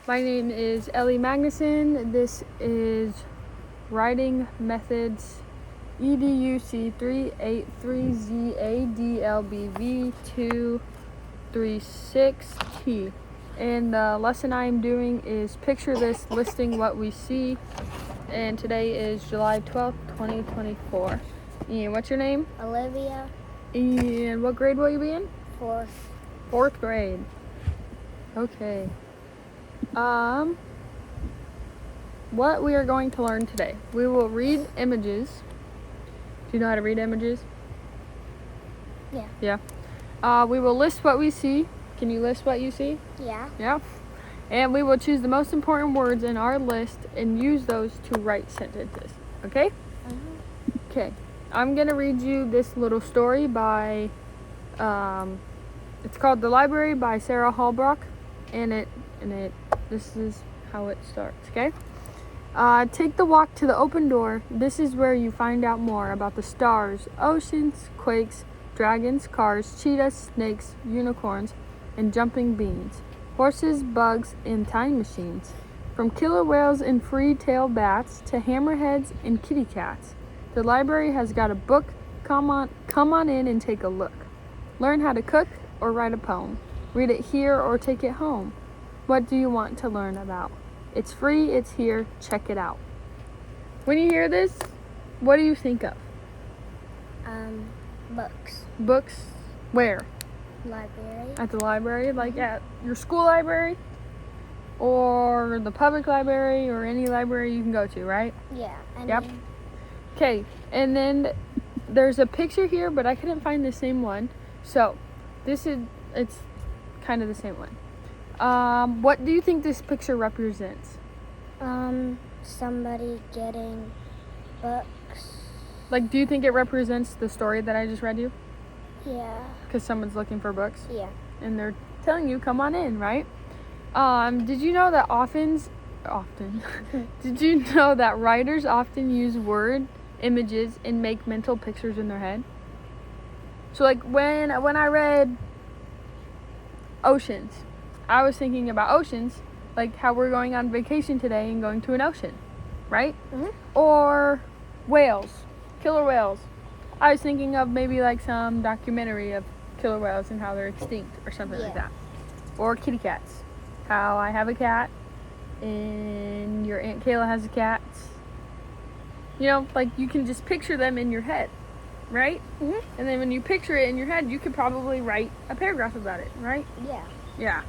My name is Ellie Magnuson. This is Writing Methods EDUC 383ZADLBV236T. And the lesson I am doing is Picture This, listing what we see. And today is July 12th, 2024. And what's your name? Olivia. And what grade will you be in? Fourth grade. Okay. What we are going to learn today. We will read images. Do you know how to read images? Yeah. Yeah. We will list what we see. Can you list what you see? Yeah. Yeah. And we will choose the most important words in our list and use those to write sentences. Okay? Okay. I'm going to read you this little story by, it's called The Library by Sarah Hallbrook. This is how it starts, okay? Take the walk to the open door. This is where you find out more about the stars, oceans, quakes, dragons, cars, cheetahs, snakes, unicorns, and jumping beans, horses, bugs, and time machines. From killer whales and free-tailed bats to hammerheads and kitty cats. The library has got a book. Come on in and take a look. Learn how to cook or write a poem. Read it here or take it home. What do you want to learn about? It's free, it's here, check it out. When you hear this, what do you think of? Books. Books? Where? Library. At the library? Like at your school library? Or the public library or any library you can go to, right? Yeah. Yep. Okay, and then there's a picture here, but I couldn't find the same one. So, it's kind of the same one. What do you think this picture represents? Somebody getting books. Like, do you think it represents the story that I just read you? Yeah. Because someone's looking for books? Yeah. And they're telling you, come on in, right? Did you know that did you know that writers often use word images and make mental pictures in their head? So like when I read oceans, I was thinking about oceans, like how we're going on vacation today and going to an ocean, right? Mm-hmm. Or whales, killer whales. I was thinking of maybe like some documentary of killer whales and how they're extinct or something like that. Or kitty cats. How I have a cat and your Aunt Kayla has a cat. You know, like you can just picture them in your head, right? Mm-hmm. And then when you picture it in your head, you could probably write a paragraph about it, right? Yeah. Yeah.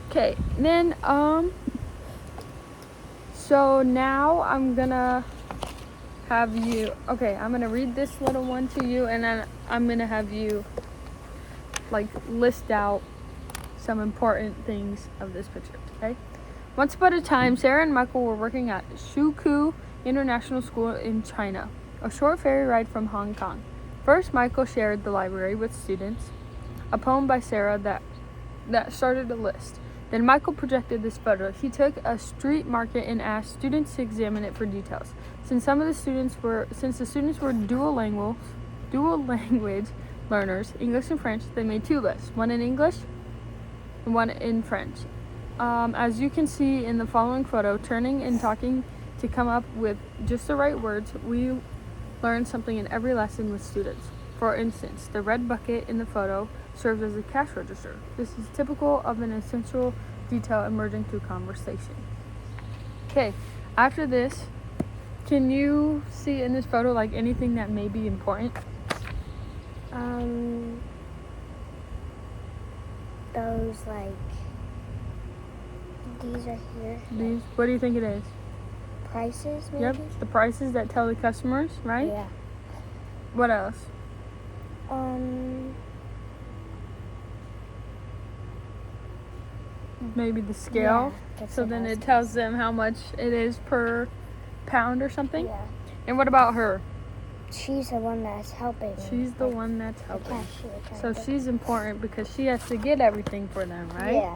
Okay, then, so now I'm gonna have you, I'm gonna read this little one to you, and then I'm gonna have you, like, list out some important things of this picture, okay? Once upon a time, Sarah and Michael were working at Shuku International School in China, a short ferry ride from Hong Kong. First, Michael shared the library with students, a poem by Sarah that started a list. Then Michael projected this photo. He took a street market and asked students to examine it for details. Since the students were dual language learners, English and French, they made two lists, one in English and one in French. As you can see in the following photo, turning and talking to come up with just the right words, we learn something in every lesson with students. For instance, the red bucket in the photo serves as a cash register. This is typical of an essential detail emerging through conversation. Okay, after this, can you see in this photo like anything that may be important? Those these are here. These, what do you think it is? Prices, maybe? Yep, the prices that tell the customers, right? Yeah. What else? Maybe the scale. Yeah, So then it tells them how much it is per pound or something. Yeah. And what about her? She's the one that's helping. She's the one that's helping. Cashier, So she's important because she has to get everything for them, right? Yeah.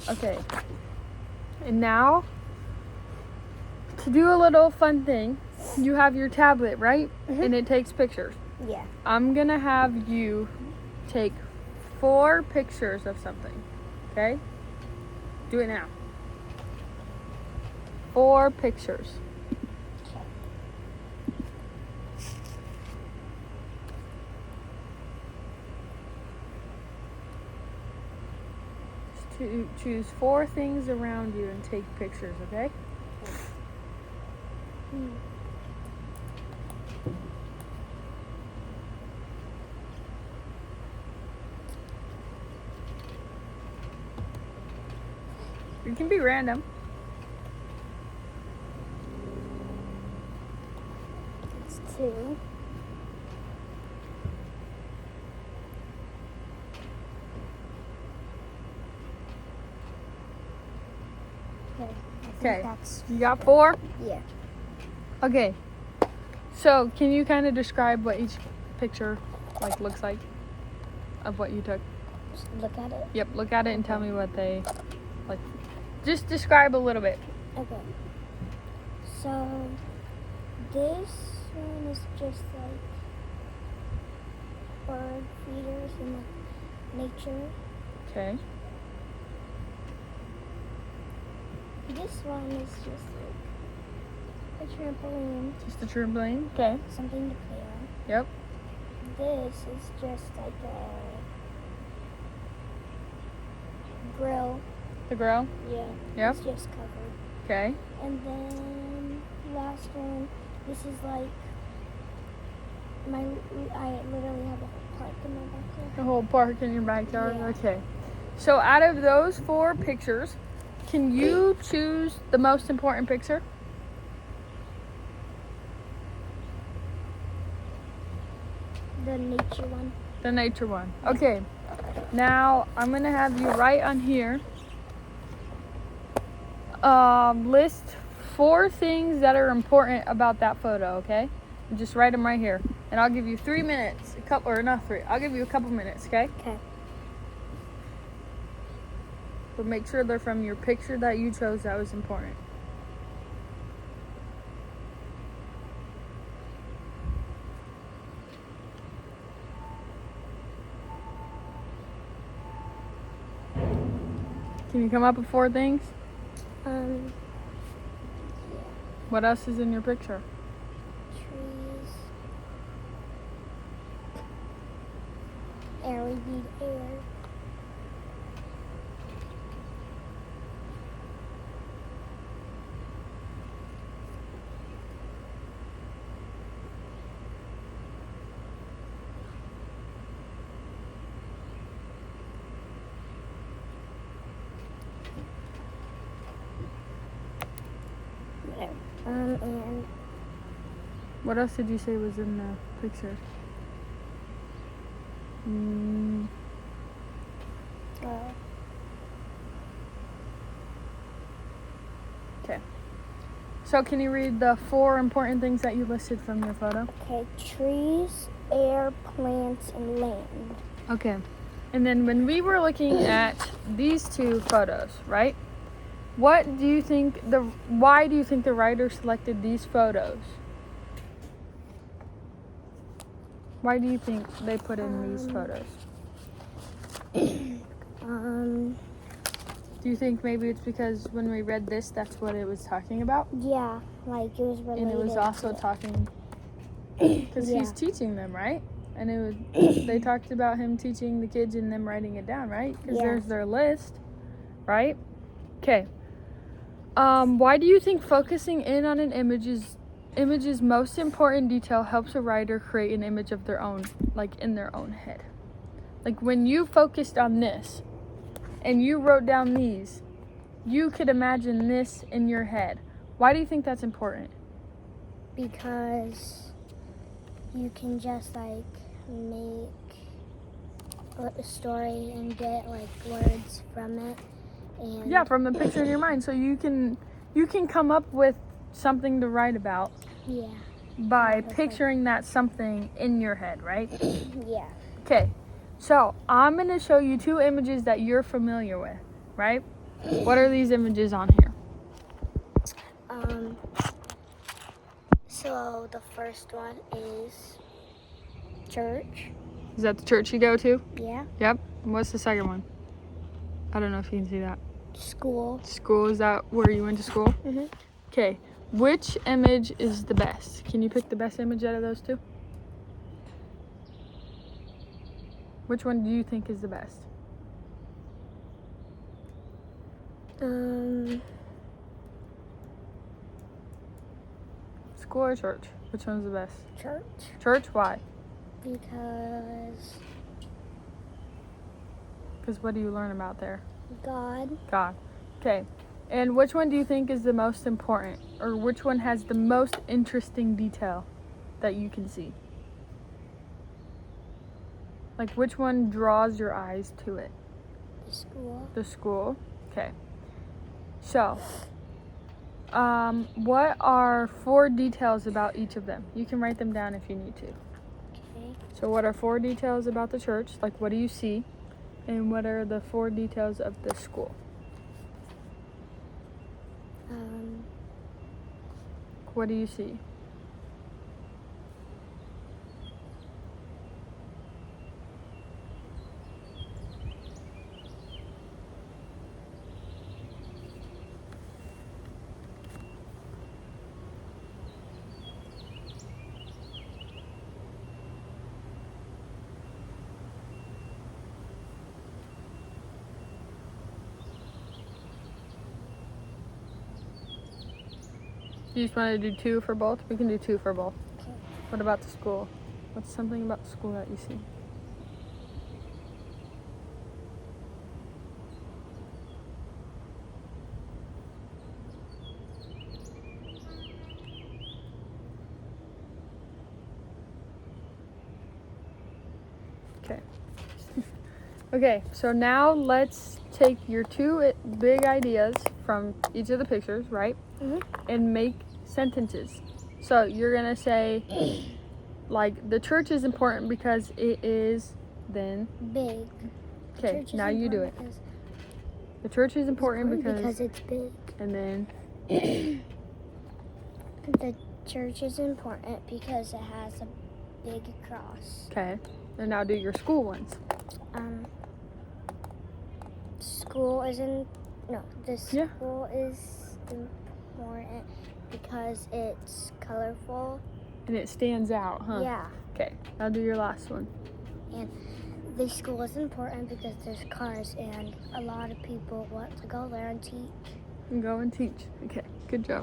Okay. And now, to do a little fun thing, you have your tablet, right? Mm-hmm. And it takes pictures. Yeah. I'm going to have you take 4 pictures of something, okay? Do it now. 4 pictures. Choose 4 things around you and take pictures, okay? It can be random. It's 2. Okay. That's, You got 4? yeah. Okay. So, can you kind of describe what each picture looks like of what you took? Just look at it. Yep, look at it and tell me what they like. Just describe a little bit. Okay. So this one is just like bird feeders and like nature. Okay. This one is just like a trampoline, Just a trampoline. Okay. something to play on. Yep. This is just like a grill. The grill. Yeah. Yep. It's just covered. Okay. And then last one, this is like I literally have a whole park in my backyard. The whole park in your backyard. Yeah. Okay. So, out of those 4 pictures, can you choose the most important picture? The nature one. The nature one. Okay. Now I'm gonna have you write on here. List 4 things that are important about that photo. Okay. And just write them right here, and I'll give you 3 minutes. Not 3. I'll give you a couple minutes. Okay. Okay. But make sure they're from your picture that you chose that was important. Can you come up with 4 things? What else is in your picture? Trees. Air, we need air. And What else did you say was in the picture? Okay. So can you read the 4 important things that you listed from your photo? okay, trees, air, plants, and land. Okay. And then when we were looking at these 2 photos, right? Why do you think the writer selected these photos? Why do you think they put in these photos? Do you think maybe it's because when we read this, that's what it was talking about? Yeah, like it was related. And it was also to talking because Yeah. he's teaching them, right? And they talked about him teaching the kids and them writing it down, right? Because Yeah. there's their list, right? Okay. Why do you think focusing in on an image's most important detail helps a writer create an image of their own, like in their own head? Like when you focused on this and you wrote down these, you could imagine this in your head. Why do you think that's important? because you can just like make a story and get like words from it. And Yeah, from the picture in your mind. So you can come up with something to write about yeah, by that's picturing that something in your head, right? yeah. Okay. So, I'm going to show you 2 images that you're familiar with, right? What are these images on here? So the first one is church. Is that the church you go to? Yeah. Yep. And what's the second one? I don't know if you can see that. School. School, is that where you went to school? Mhm. Okay, which image is the best? Can you pick the best image out of those two? Which one do you think is the best? School or church? Which one's the best? Church. Church, why? Because Because what do you learn about there? God. God. Okay. And which one do you think is the most important? Or which one has the most interesting detail that you can see? Like which one draws your eyes to it? The school. The school. Okay. So, what are 4 details about each of them? You can write them down if you need to. Okay. So what are 4 details about the church? Like what do you see? And what are the 4 details of the school? What do you see? You just want to do 2 for both? We can do 2 for both. Okay. What about the school? What's something about the school that you see? Okay. Okay, so now let's take your 2 big ideas from each of the pictures, right? Mhm. And make sentences. So you're going to say, like, the church is important because it is then. Big. Okay, Church is now you do it. important The church is important because it's big. And then, The church is important because it has a big cross. okay. And now do your school ones. School isn't. No, the Yeah. school is important because it's colorful. And it stands out, huh? Yeah. Okay, now do your last one. And the school is important because there's cars and a lot of people want to go there and teach. And go and teach. Okay, good job.